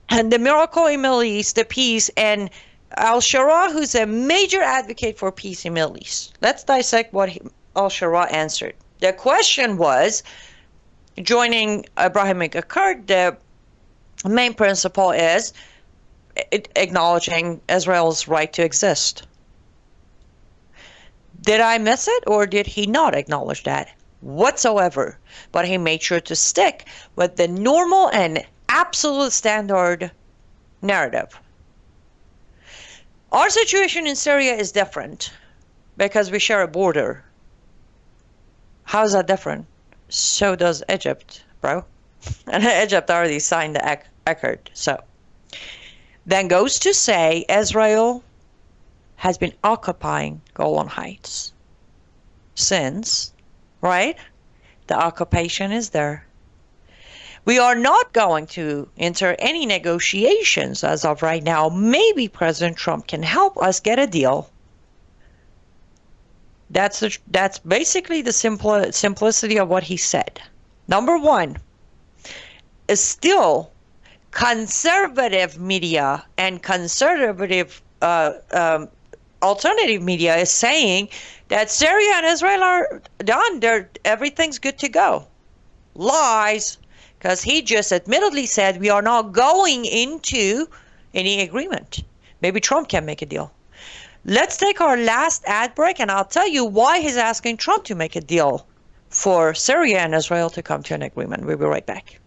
and the miracle in Middle East, the peace, and Al-Sharaa, who's a major advocate for peace in the Middle East. Let's dissect what Al-Sharaa answered. The question was, joining Abrahamic Accord, the main principle is acknowledging Israel's right to exist. Did I miss it, or did he not acknowledge that whatsoever? But he made sure to stick with the normal and absolute standard narrative. Our situation in Syria is different because we share a border. How is that different? So does Egypt, bro. And Egypt already signed the accord. So then goes to say Israel has been occupying Golan Heights since, right? The occupation is there. We are not going to enter any negotiations as of right now. Maybe President Trump can help us get a deal. That's basically the simplicity of what he said. Number one is still conservative media and conservative alternative media is saying that Syria and Israel are done. Everything's good to go. Lies. Because he just admittedly said we are not going into any agreement. Maybe Trump can make a deal. Let's take our last ad break, and I'll tell you why he's asking Trump to make a deal for Syria and Israel to come to an agreement. We'll be right back.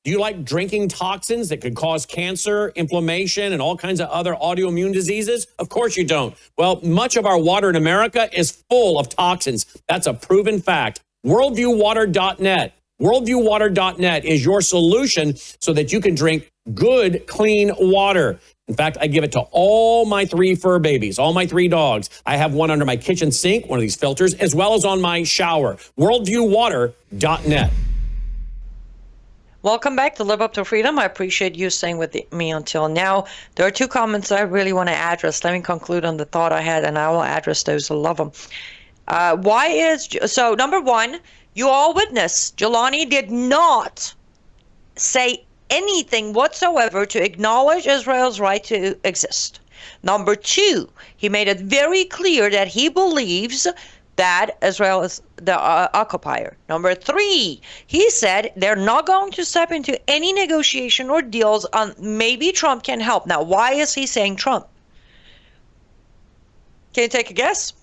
Do you like drinking toxins that could cause cancer, inflammation, and all kinds of other autoimmune diseases? Of course you don't. Well, much of our water in America is full of toxins. That's a proven fact. WorldviewWater.net. WorldviewWater.net is your solution so that you can drink good, clean water. In fact, I give it to all my 3 fur babies, all my 3 dogs. I have one under my kitchen sink, one of these filters, as well as on my shower. WorldviewWater.net. Welcome back to Live Up to Freedom. I appreciate you staying with me until now. There are 2 comments I really want to address. Let me conclude on the thought I had, and I will address those. I love them. So number 1, you all witness, Julani did not say anything whatsoever to acknowledge Israel's right to exist. Number 2, he made it very clear that he believes that Israel is the occupier. Number 3, he said they're not going to step into any negotiation or deals on maybe Trump can help. Now, why is he saying Trump? Can you take a guess?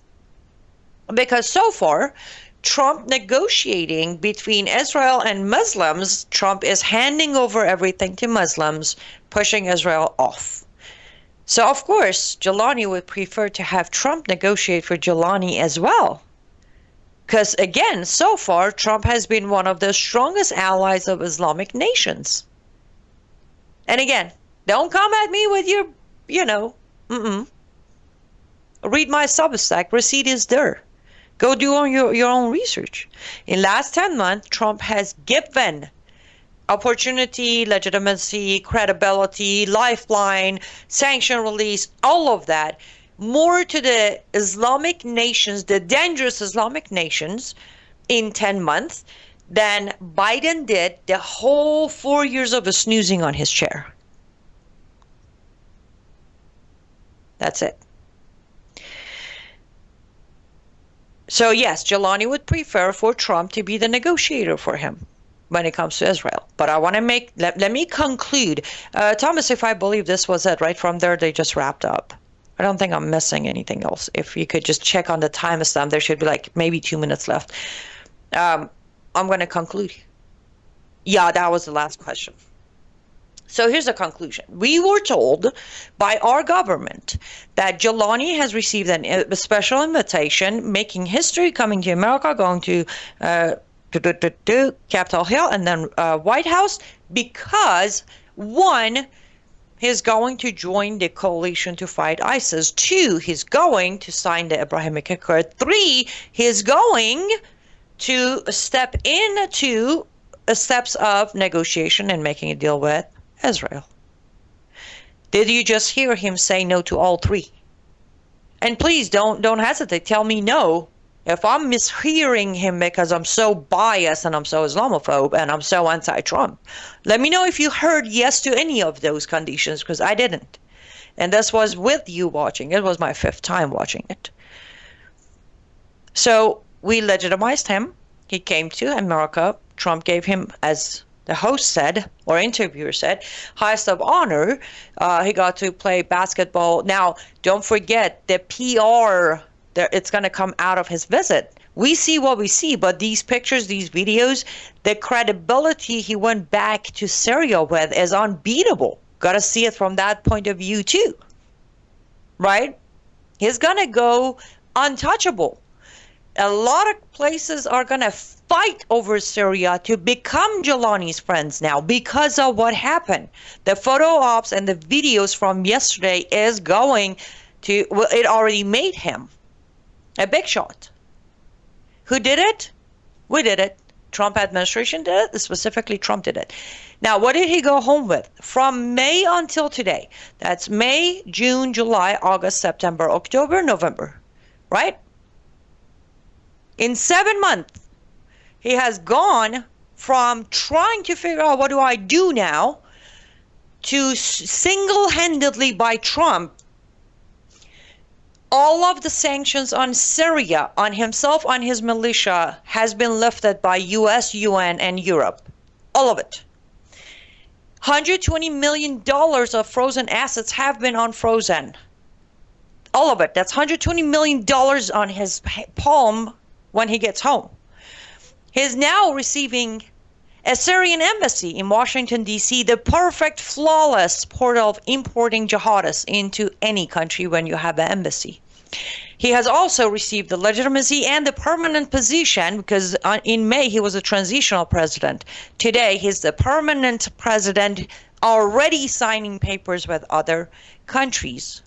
Because so far, Trump negotiating between Israel and Muslims, Trump is handing over everything to Muslims, pushing Israel off. So, of course, Julani would prefer to have Trump negotiate for Julani as well. Because, again, so far, Trump has been one of the strongest allies of Islamic nations. And again, don't come at me with your, Read my Substack. Receipt is there. Go do your own research. In last 10 months, Trump has given opportunity, legitimacy, credibility, lifeline, sanction release, all of that, more to the Islamic nations, the dangerous Islamic nations, in 10 months than Biden did the whole 4 years of snoozing on his chair. That's it. So yes, Julani would prefer for Trump to be the negotiator for him when it comes to Israel. But I want to let me conclude. Thomas, if I believe this was it, right from there, they just wrapped up. I don't think I'm missing anything else. If you could just check on the timestamp, there should be like maybe 2 minutes left. I'm going to conclude. Yeah, that was the last question. So here's the conclusion. We were told by our government that Julani has received a special invitation, making history, coming to America, going to Capitol Hill and then White House, because 1, he's going to join the coalition to fight ISIS. 2, he's going to sign the Abrahamic Accord. 3, he's going to step into steps of negotiation and making a deal with Israel. Did you just hear him say no to all 3? And please don't hesitate. Tell me no If I'm mishearing him because I'm so biased and I'm so Islamophobe and I'm so anti-Trump, let me know if you heard yes to any of those conditions, because I didn't. And this was with you watching. It was my 5th time watching it. So we legitimized him. He came to America. Trump gave him, as the host said, or interviewer said, highest of honor. He got to play basketball. Now, don't forget the PR. It's going to come out of his visit. We see what we see, but these pictures, these videos, the credibility he went back to Syria with is unbeatable. Got to see it from that point of view too, right? He's going to go untouchable. A lot of places are going to fight over Syria to become Julani's friends now because of what happened. The photo ops and the videos from yesterday is going to, well, it already made him a big shot. Who did it? We did it. Trump administration did it. Specifically, Trump did it. Now, what did he go home with? From May until today. That's May, June, July, August, September, October, November. Right? In 7 months, he has gone from trying to figure out what do I do now to single-handedly by Trump, all of the sanctions on Syria, on himself, on his militia, has been lifted by US, UN, and Europe. All of it. $120 million of frozen assets have been unfrozen. All of it. That's $120 million on his palm when he gets home. He's now receiving a Syrian embassy in Washington, D.C., the perfect, flawless portal of importing jihadists into any country when you have an embassy. He has also received the legitimacy and the permanent position, because in May he was a transitional president. Today he's the permanent president, already signing papers with other countries.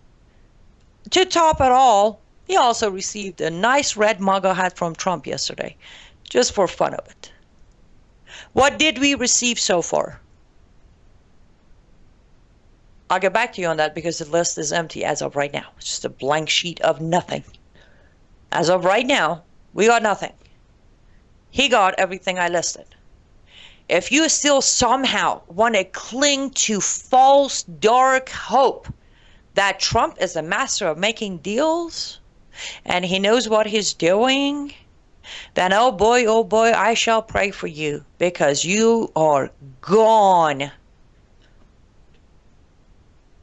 To top it all, he also received a nice red MAGA hat from Trump yesterday, just for fun of it. What did we receive so far? I'll get back to you on that because the list is empty as of right now. It's just a blank sheet of nothing. As of right now, we got nothing. He got everything I listed. If you still somehow want to cling to false, dark hope that Trump is a master of making deals and he knows what he's doing, then oh boy, I shall pray for you, because you are gone.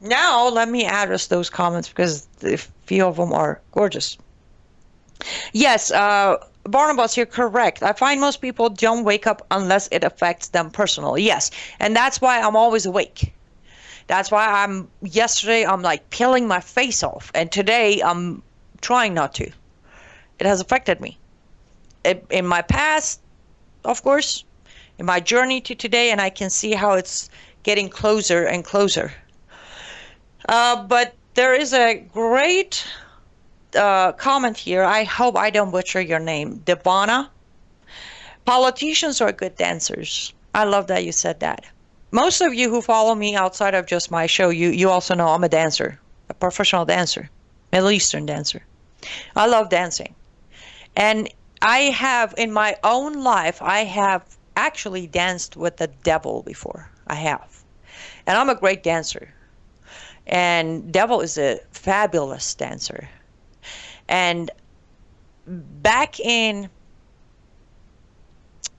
Now, let me address those comments because a few of them are gorgeous. Yes, Barnabas, you're correct. I find most people don't wake up unless it affects them personally. Yes, and that's why I'm always awake. That's why yesterday I'm like peeling my face off, and today I'm trying not to. It has affected me. In my past, of course, in my journey to today, and I can see how it's getting closer and closer. But there is a great comment here. I hope I don't butcher your name. Devana. Politicians are good dancers. I love that you said that. Most of you who follow me outside of just my show, you also know I'm a dancer, a professional dancer, Middle Eastern dancer. I love dancing. And I have, in my own life, I have actually danced with the devil before. I have. And I'm a great dancer. And devil is a fabulous dancer. And back in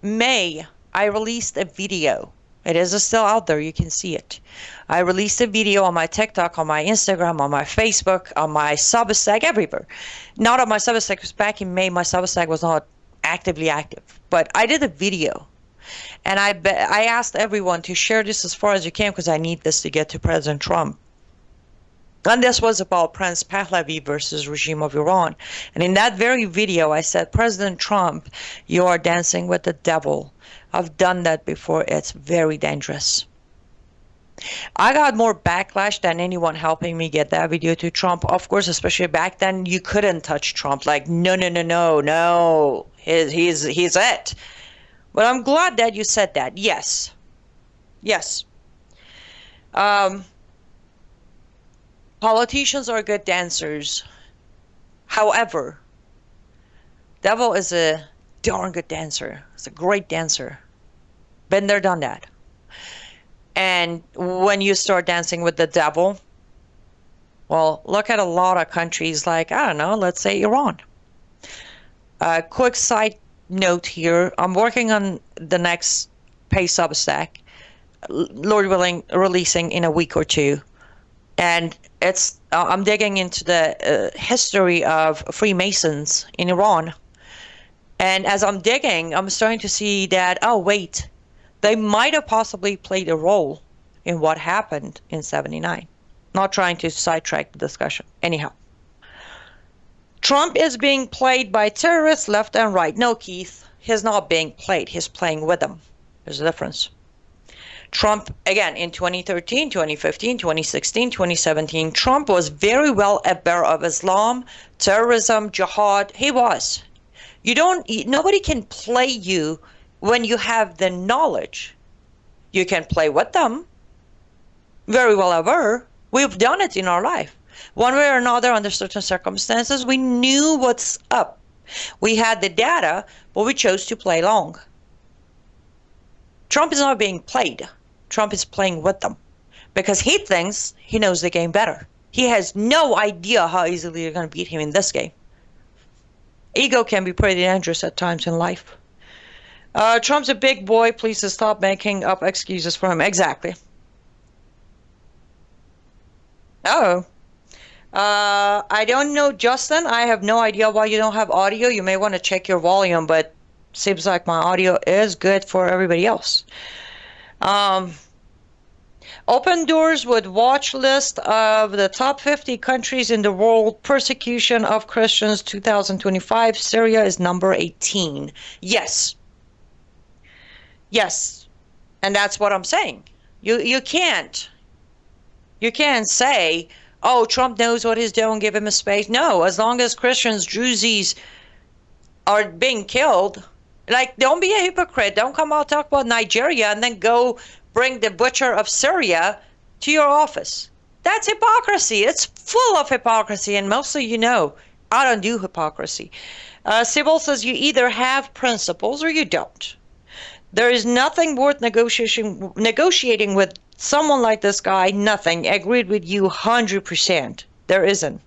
May, I released a video. It is still out there. You can see it. I released a video on my TikTok, on my Instagram, on my Facebook, on my Substack, everywhere. Not on my Substack, because back in May, my Substack was not actively active. But I did a video. And I asked everyone to share this as far as you can, because I need this to get to President Trump. And this was about Prince Pahlavi versus regime of Iran. And in that very video, I said, President Trump, you are dancing with the devil. I've done that before. It's very dangerous. I got more backlash than anyone helping me get that video to Trump. Of course, especially back then, you couldn't touch Trump. Like, no. He's it. But I'm glad that you said that. Yes. Politicians are good dancers. However, Devil is a darn good dancer. It's a great dancer. Been there, done that. And when you start dancing with the devil, well, look at a lot of countries like, I don't know, let's say Iran. Quick side note here. I'm working on the next pay Substack, Lord willing, releasing in a week or two. And it's I'm digging into the history of Freemasons in Iran. And as I'm digging, I'm starting to see that, oh, wait, they might have possibly played a role in what happened in 79. Not trying to sidetrack the discussion. Anyhow, Trump is being played by terrorists left and right. No, Keith, he's not being played. He's playing with them. There's a difference. Trump, again, in 2013, 2015, 2016, 2017, Trump was very well aware of Islam, terrorism, jihad. He was. Nobody can play you when you have the knowledge. You can play with them. Very well aware. We've done it in our life. One way or another, under certain circumstances, we knew what's up. We had the data, but we chose to play along. Trump is not being played. Trump is playing with them because he thinks he knows the game better. He has no idea how easily you're going to beat him in this game. Ego can be pretty dangerous at times in life. Trump's a big boy. Please stop making up excuses for him. Exactly. Oh. I don't know, Justin. I have no idea why you don't have audio. You may want to check your volume, but seems like my audio is good for everybody else. Open Doors would watch list of the top 50 countries in the world, persecution of Christians 2025. Syria is number 18. Yes. Yes. And that's what I'm saying. You can't say, oh, Trump knows what he's doing, give him a space. No, as long as Christians, Druzes are being killed, like, don't be a hypocrite. Don't come out talk about Nigeria and then go bring the butcher of Syria to your office. That's hypocrisy. It's full of hypocrisy, and mostly, I don't do hypocrisy. Sybil says you either have principles or you don't. There is nothing worth negotiating with someone like this guy. Nothing. Agreed with you 100%. There isn't.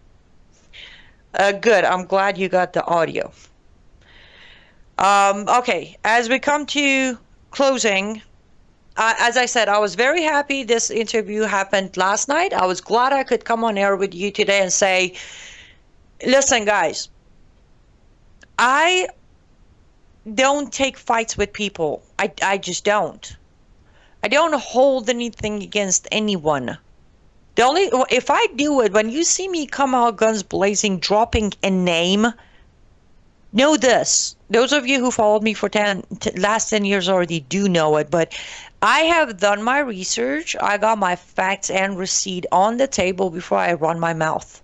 Good. I'm glad you got the audio. Okay, as we come to closing, as I said, I was very happy this interview happened last night. I was glad I could come on air with you today and say, listen, guys, I don't take fights with people. I just don't. I don't hold anything against anyone. If I do it, when you see me come out guns blazing, dropping a name, know this. Those of you who followed me for last 10 years already do know it, but I have done my research. I got my facts and receipt on the table before I run my mouth.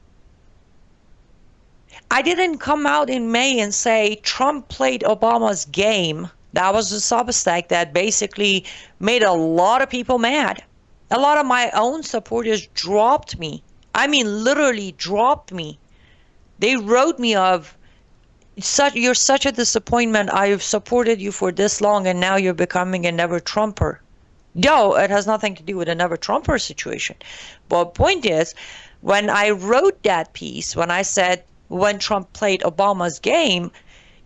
I didn't come out in May and say Trump played Obama's game. That was a Substack that basically made a lot of people mad. A lot of my own supporters dropped me. I mean, literally dropped me. They wrote me of, you're such a disappointment. I've supported you for this long and now you're becoming a never Trumper. No, it has nothing to do with a never Trumper situation. But the point is, when I wrote that piece, when I said when Trump played Obama's game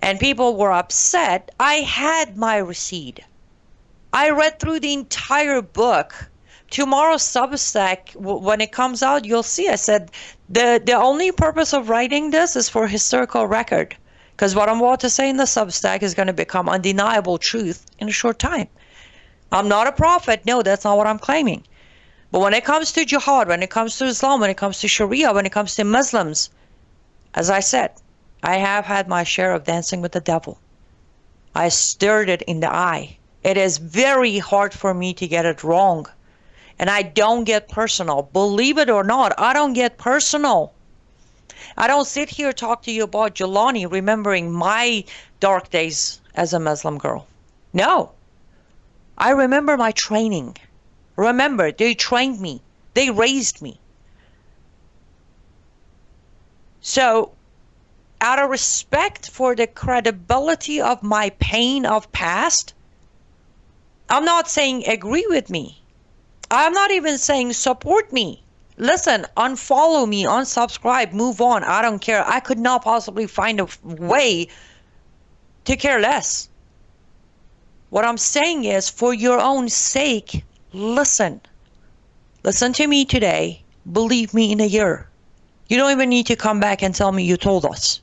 and people were upset, I had my receipt. I read through the entire book. Tomorrow's Substack, when it comes out, you'll see. I said the only purpose of writing this is for historical record. Because what I'm about to say in the Substack is going to become undeniable truth in a short time. I'm not a prophet. No, that's not what I'm claiming. But when it comes to jihad, when it comes to Islam, when it comes to Sharia, when it comes to Muslims, as I said, I have had my share of dancing with the devil. I stared it in the eye. It is very hard for me to get it wrong. And I don't get personal. Believe it or not, I don't get personal. I don't sit here talk to you about al-Julani, remembering my dark days as a Muslim girl. No. I remember my training. Remember, they trained me. They raised me. So, out of respect for the credibility of my pain of past, I'm not saying agree with me. I'm not even saying support me. Listen, unfollow me, unsubscribe, move on. I don't care. I could not possibly find a way to care less. What I'm saying is, for your own sake, listen. Listen to me today. Believe me in a year. You don't even need to come back and tell me you told us.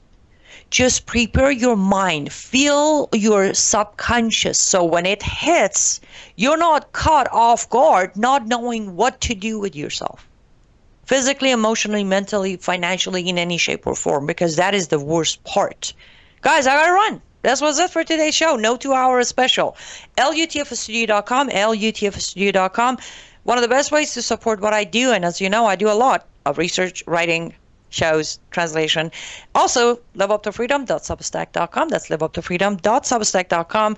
Just prepare your mind. Feel your subconscious. So when it hits, you're not caught off guard, not knowing what to do with yourself. Physically, emotionally, mentally, financially, in any shape or form, because that is the worst part. Guys, I gotta run. That was it for today's show. No 2-hour special. LUTFstudio.com, LUTFstudio.com. One of the best ways to support what I do, and as you know, I do a lot of research, writing, shows, translation. Also, liveuptofreedom.substack.com. That's liveuptofreedom.substack.com.